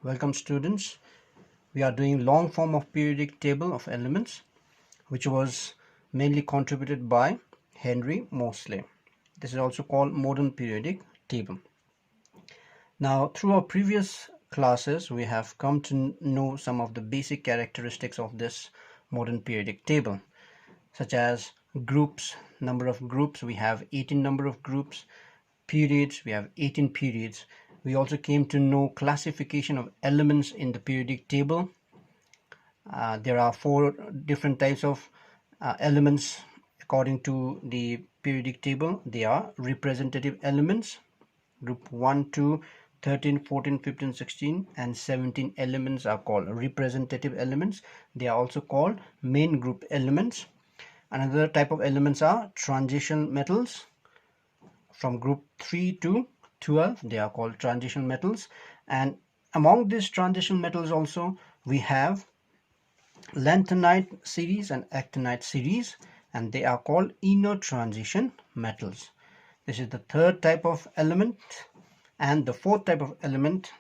Welcome students. We are doing long form of periodic table of elements, which was mainly contributed by Henry Moseley. This is also called modern periodic table. Now, through our previous classes, we have come to know some of the basic characteristics of this modern periodic table, such as groups, number of groups. We have 18 number of groups. Periods, we have 18 periods. We also came to know classification of elements in the periodic table. There are 4 different types of elements according to the periodic table. They are representative elements, group 1, 2, 13, 14, 15, 16 and 17 elements are called representative elements. They are also called main group elements. Another type of elements are transition metals. From group 3 to 12, they are called transition metals, and among these transition metals also we have lanthanide series and actinide series, and they are called inner transition metals. This is the third type of element, and the fourth type of element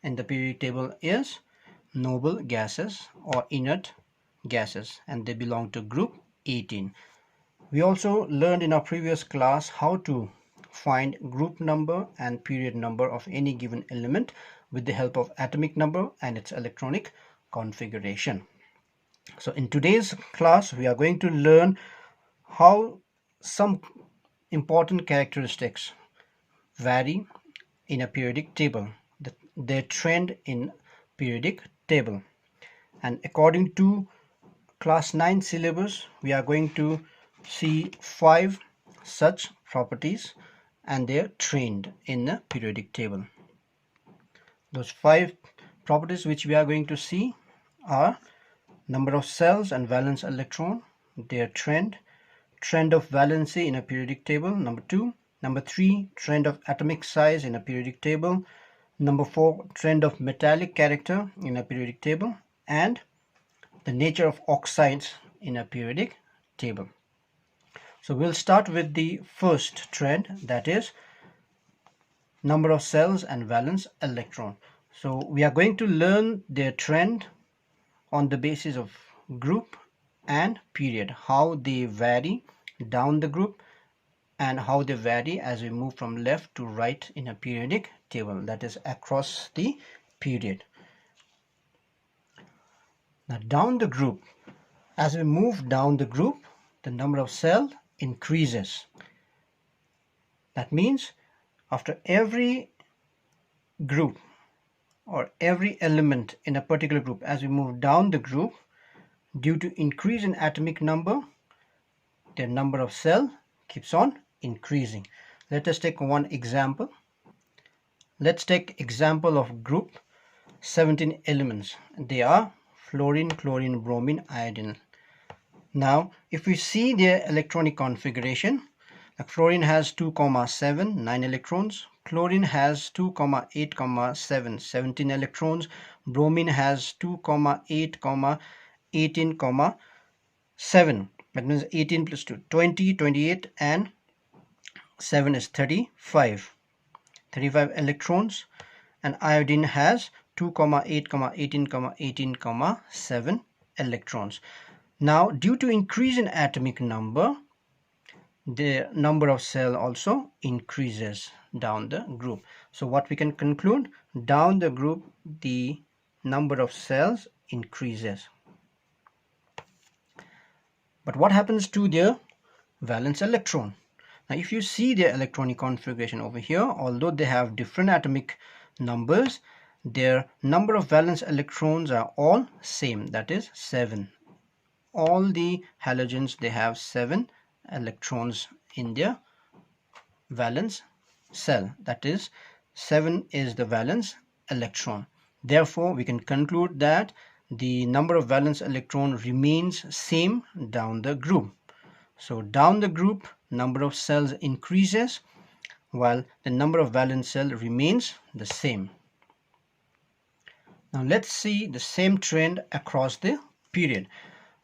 in the periodic table is noble gases or inert gases, and they belong to group 18. We also learned in our previous class how to find group number and period number of any given element with the help of atomic number and its electronic configuration. So in today's class, we are going to learn how some important characteristics vary in a periodic table, their trend in periodic table. And according to class 9 syllabus, we are going to see 5 such properties and their trend in the periodic table. Those 5 properties which we are going to see are number of cells and valence electron, their trend of valency in a periodic table, number 2. Number 3, trend of atomic size in a periodic table. Number 4, trend of metallic character in a periodic table, and the nature of oxides in a periodic table. So we'll start with the first trend, that is number of cells and valence electron. So we are going to learn their trend on the basis of group and period, how they vary down the group and how they vary as we move from left to right in a periodic table, that is across the period. Now down the group, as we move down the group, the number of cells increases. That means after every group or every element in a particular group, as we move down the group, due to increase in atomic number, the number of cells keeps on increasing. Let us take one example. Let's take example of group 17 elements. They are fluorine, chlorine, bromine, iodine. Now, if we see their electronic configuration, like fluorine has 2,7, 9 electrons. Chlorine has 2,8, 7, 17 electrons. Bromine has 2,8, 18, 7. That means 18 plus 2, 20, 28, and 7 is 35. 35 electrons. And iodine has 2,8, 18, 18, 7 electrons. Now, due to increase in atomic number, the number of cells also increases down the group. So what we can conclude, down the group, the number of cells increases. But what happens to their valence electron? Now, if you see their electronic configuration over here, although they have different atomic numbers, their number of valence electrons are all same, that is 7. All the halogens, they have 7 electrons in their valence cell, that is 7 is the valence electron. Therefore, we can conclude that the number of valence electron remains same down the group. So down the group, number of cells increases while the number of valence cell remains the same. Now let's see the same trend across the period.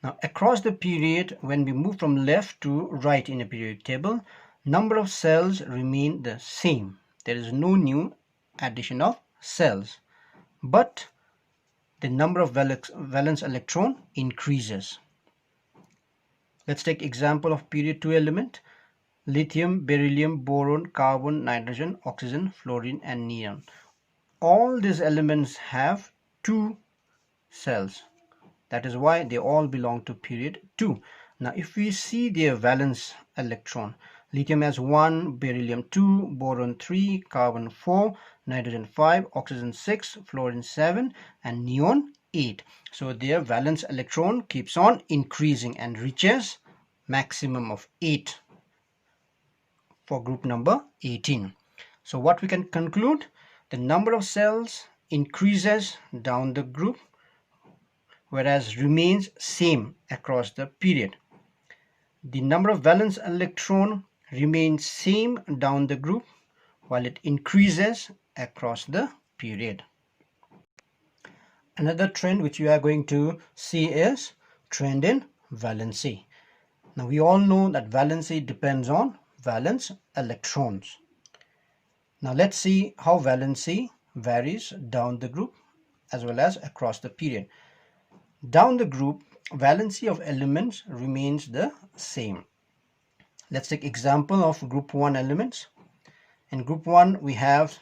Now across the period, when we move from left to right in a periodic table, number of cells remain the same. There is no new addition of cells. but the number of valence electron increases. Let's take example of period 2 element: lithium, beryllium, boron, carbon, nitrogen, oxygen, fluorine, and neon. All these elements have 2 cells. That is why they all belong to period 2. Now if we see their valence electron, lithium has 1, beryllium 2, boron 3, carbon 4, nitrogen 5, oxygen 6, fluorine 7, and neon 8. So their valence electron keeps on increasing and reaches maximum of 8 for group number 18. So what we can conclude, the number of cells increases down the group, whereas remains same across the period. The number of valence electron remains same down the group while it increases across the period. Another trend which we are going to see is trend in valency. Now we all know that valency depends on valence electrons. Now let's see how valency varies down the group as well as across the period. Down the group, valency of elements remains the same. Let's take example of group 1 elements. In group 1 we have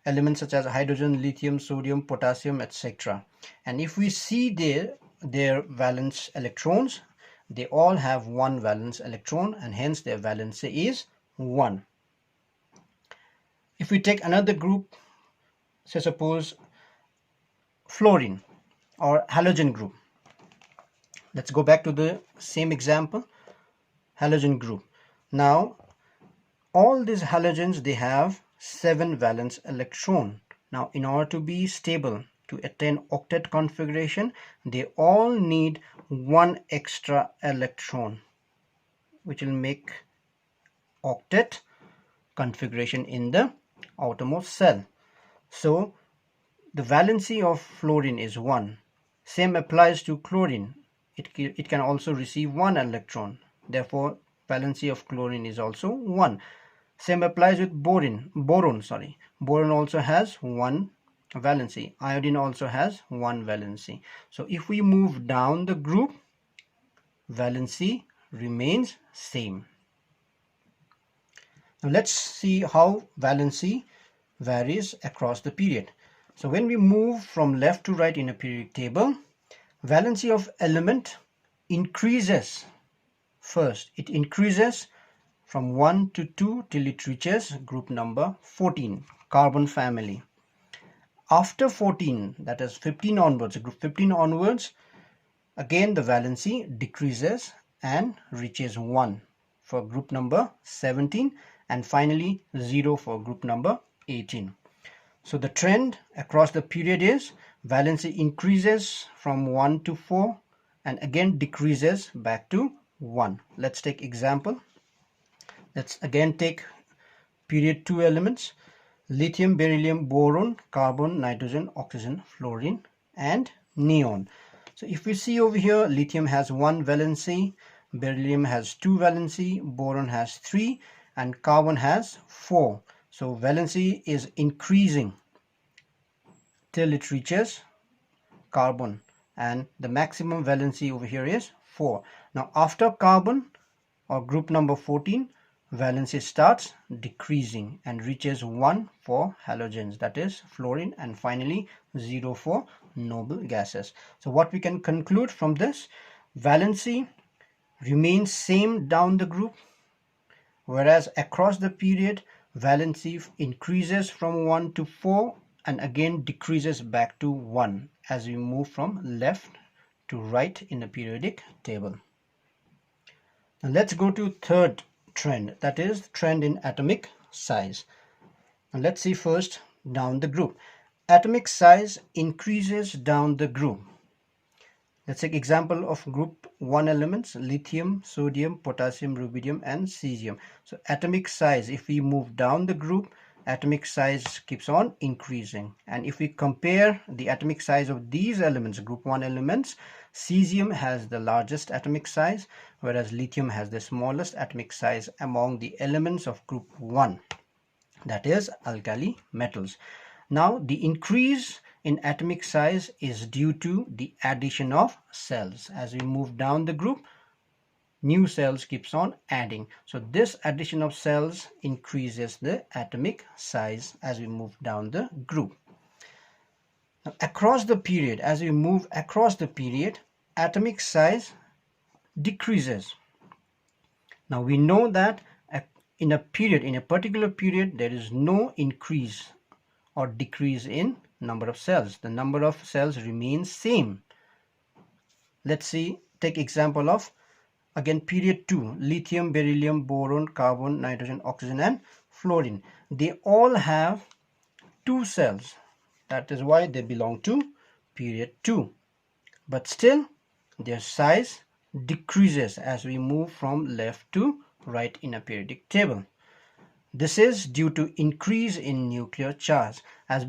elements such as hydrogen, lithium, sodium, potassium, etc. And if we see their valence electrons, they all have 1 valence electron, and hence their valency is 1. If we take another group, say suppose fluorine or halogen group. Let's go back to the same example, halogen group. Now all these halogens, they have 7 valence electron. Now in order to be stable, to attain octet configuration, they all need 1 extra electron, which will make octet configuration in the outermost cell. So the valency of fluorine is 1. Same applies to chlorine. It can also receive 1 electron. Therefore valency of chlorine is also 1. Same applies with boron. Boron also has 1 valency. Iodine also has 1 valency. So if we move down the group, valency remains same. Now let's see how valency varies across the period. So when we move from left to right in a periodic table, valency of element increases. First, it increases from 1 to 2 till it reaches group number 14, carbon family. After 14, that is 15 onwards, group 15 onwards, again the valency decreases and reaches 1 for group number 17, and finally 0 for group number 18. So the trend across the period is valency increases from 1 to 4 and again decreases back to 1. Let's take example. Let's again take period 2 elements: lithium, beryllium, boron, carbon, nitrogen, oxygen, fluorine, and neon. So if we see over here, lithium has 1 valency, beryllium has 2 valency, boron has 3, and carbon has 4. So valency is increasing till it reaches carbon, and the maximum valency over here is 4. Now after carbon or group number 14, valency starts decreasing and reaches 1 for halogens, that is fluorine, and finally 0 for noble gases. So what we can conclude from this, valency remains same down the group, whereas across the period valency increases from 1 to 4 and again decreases back to 1 as we move from left to right in the periodic table. Now let's go to third trend, that is trend in atomic size. Now let's see first down the group. Atomic size increases down the group. Let's take example of group 1 elements: lithium, sodium, potassium, rubidium, and cesium. So atomic size, if we move down the group, atomic size keeps on increasing. And if we compare the atomic size of these elements, group 1 elements, cesium has the largest atomic size, whereas lithium has the smallest atomic size among the elements of group 1, that is alkali metals. Now the increase in atomic size is due to the addition of cells. As we move down the group, new cells keeps on adding. So this addition of cells increases the atomic size as we move down the group. Now, across the period, as we move across the period, atomic size decreases. Now we know that in a particular period, there is no increase or decrease in number of cells. The number of cells remains same. Let's see, take example of again period 2, lithium, beryllium, boron, carbon, nitrogen, oxygen and fluorine. They all have 2 cells. That is why they belong to period 2. But still their size decreases as we move from left to right in a periodic table. This is due to increase in nuclear charge. As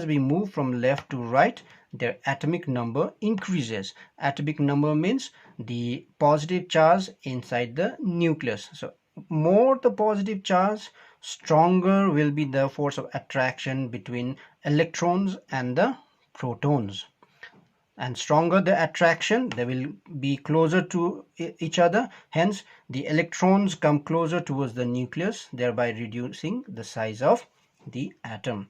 we move from left to right, their atomic number increases. Atomic number means the positive charge inside the nucleus. So more the positive charge, stronger will be the force of attraction between electrons and the protons. And stronger the attraction, they will be closer to each other. Hence, the electrons come closer towards the nucleus, thereby reducing the size of the atom.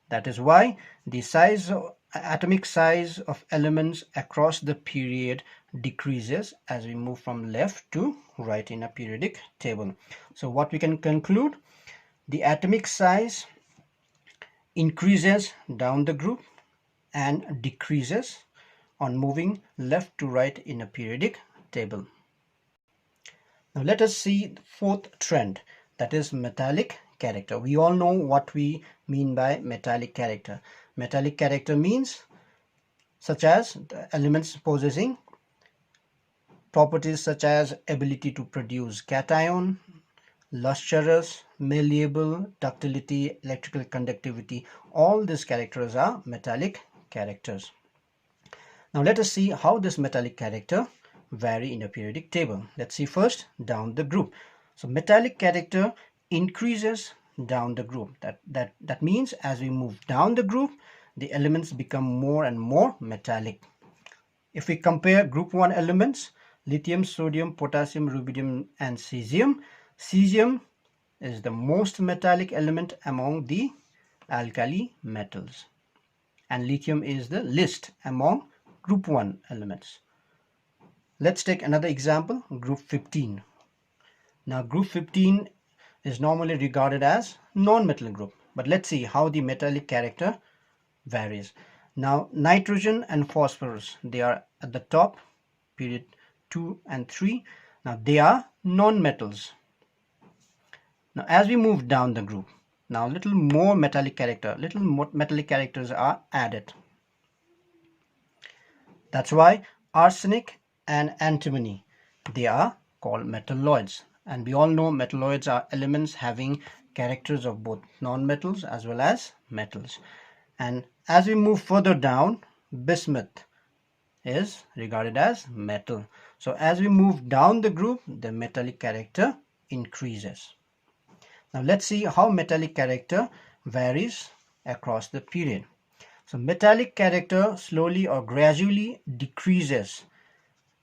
That is why the atomic size of elements across the period decreases as we move from left to right in a periodic table. So what we can conclude, the atomic size increases down the group and decreases on moving left to right in a periodic table. Now let us see the fourth trend, that is metallic character. We all know what we mean by metallic character. Metallic character means such as the elements possessing properties such as ability to produce cation, lustrous, malleable, ductility, electrical conductivity. All these characters are metallic characters. Now let us see how this metallic character vary in a periodic table. Let's see first down the group. So metallic character increases down the group. That means as we move down the group, the elements become more and more metallic. If we compare group 1 elements, lithium, sodium, potassium, rubidium and cesium, cesium is the most metallic element among the alkali metals, and lithium is the least among group 1 elements. Let's take another example, group 15. Now group 15 is normally regarded as non-metal group, but let's see how the metallic character varies. Now nitrogen and phosphorus, they are at the top, period 2 and 3. Now they are non-metals. Now as we move down the group, now little more metallic characters are added. That's why arsenic and antimony, they are called metalloids. And we all know metalloids are elements having characters of both non-metals as well as metals. And as we move further down, bismuth is regarded as metal. So as we move down the group, the metallic character increases. Now let's see how metallic character varies across the period. So metallic character slowly or gradually decreases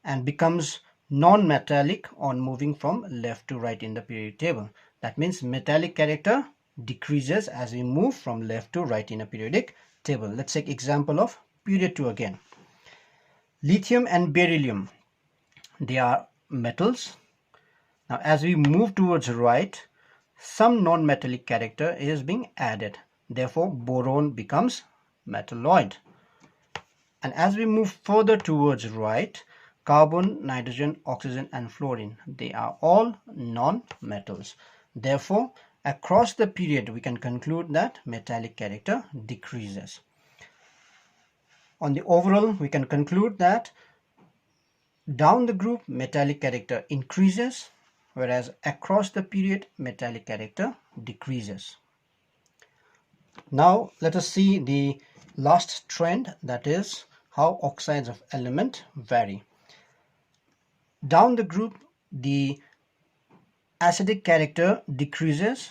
and becomes non-metallic on moving from left to right in the periodic table. That means metallic character decreases as we move from left to right in a periodic table. Let's take example of period 2 again. Lithium and beryllium, they are metals. Now as we move towards right, some non-metallic character is being added. Therefore boron becomes metalloid. And as we move further towards right, carbon, nitrogen, oxygen and fluorine, they are all non-metals. Therefore across the period we can conclude that metallic character decreases. On the overall, we can conclude that down the group metallic character increases, whereas across the period metallic character decreases. Now let us see the last trend, that is how oxides of element vary. Down the group, the acidic character decreases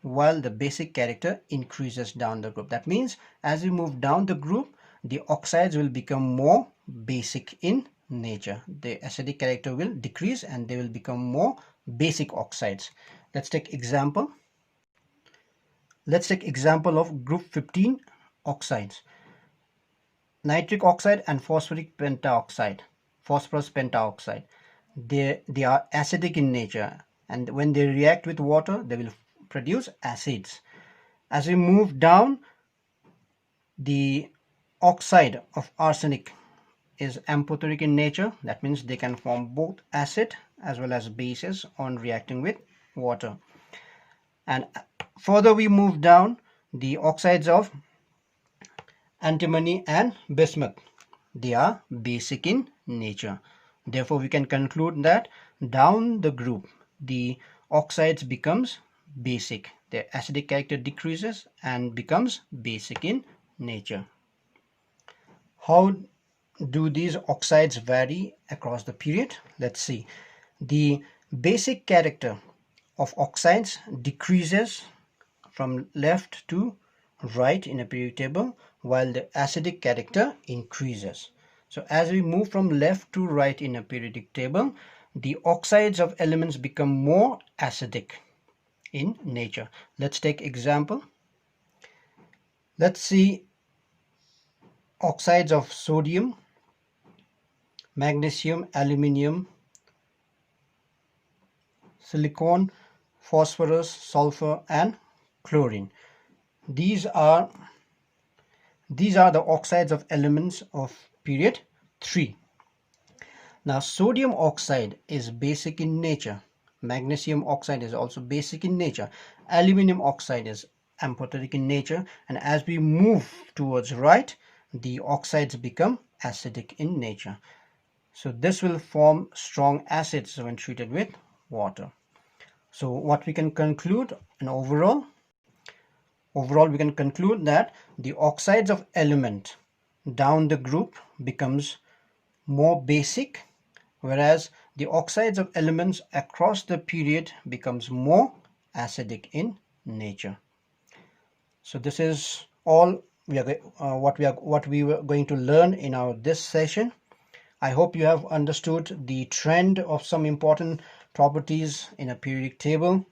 while the basic character increases down the group. That means as we move down the group, the oxides will become more basic in nature. The acidic character will decrease and they will become more basic oxides. Let's take example. Let's take example of group 15 oxides. Nitric oxide and phosphorus pentaoxide. They are acidic in nature, and when they react with water, they will produce acids. As we move down, the oxide of arsenic is amphoteric in nature. That means they can form both acid as well as bases on reacting with water. And further we move down, the oxides of antimony and bismuth, they are basic in nature. Therefore, we can conclude that down the group, the oxides becomes basic. Their acidic character decreases and becomes basic in nature. How do these oxides vary across the period? Let's see. The basic character of oxides decreases from left to right in a periodic table, while the acidic character increases. So as we move from left to right in a periodic table, the oxides of elements become more acidic in nature. Let's take example. Let's see oxides of sodium, magnesium, aluminium, silicon, phosphorus, sulfur, and chlorine. These are the oxides of elements of period 3. Now, sodium oxide is basic in nature. Magnesium oxide is also basic in nature. Aluminium oxide is amphoteric in nature. And as we move towards right, the oxides become acidic in nature. So this will form strong acids when treated with water. So what we can conclude, and overall we can conclude that the oxides of element down the group becomes more basic, whereas the oxides of elements across the period becomes more acidic in nature. So this is all what we were going to learn in this session. I hope you have understood the trend of some important properties in a periodic table.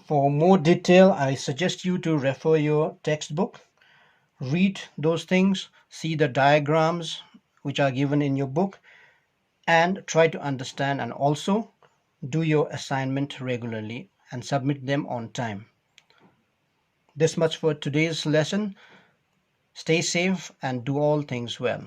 For more detail, I suggest you to refer your textbook, read those things, see the diagrams which are given in your book, and try to understand, and also do your assignment regularly and submit them on time. This much for today's lesson. Stay safe and do all things well.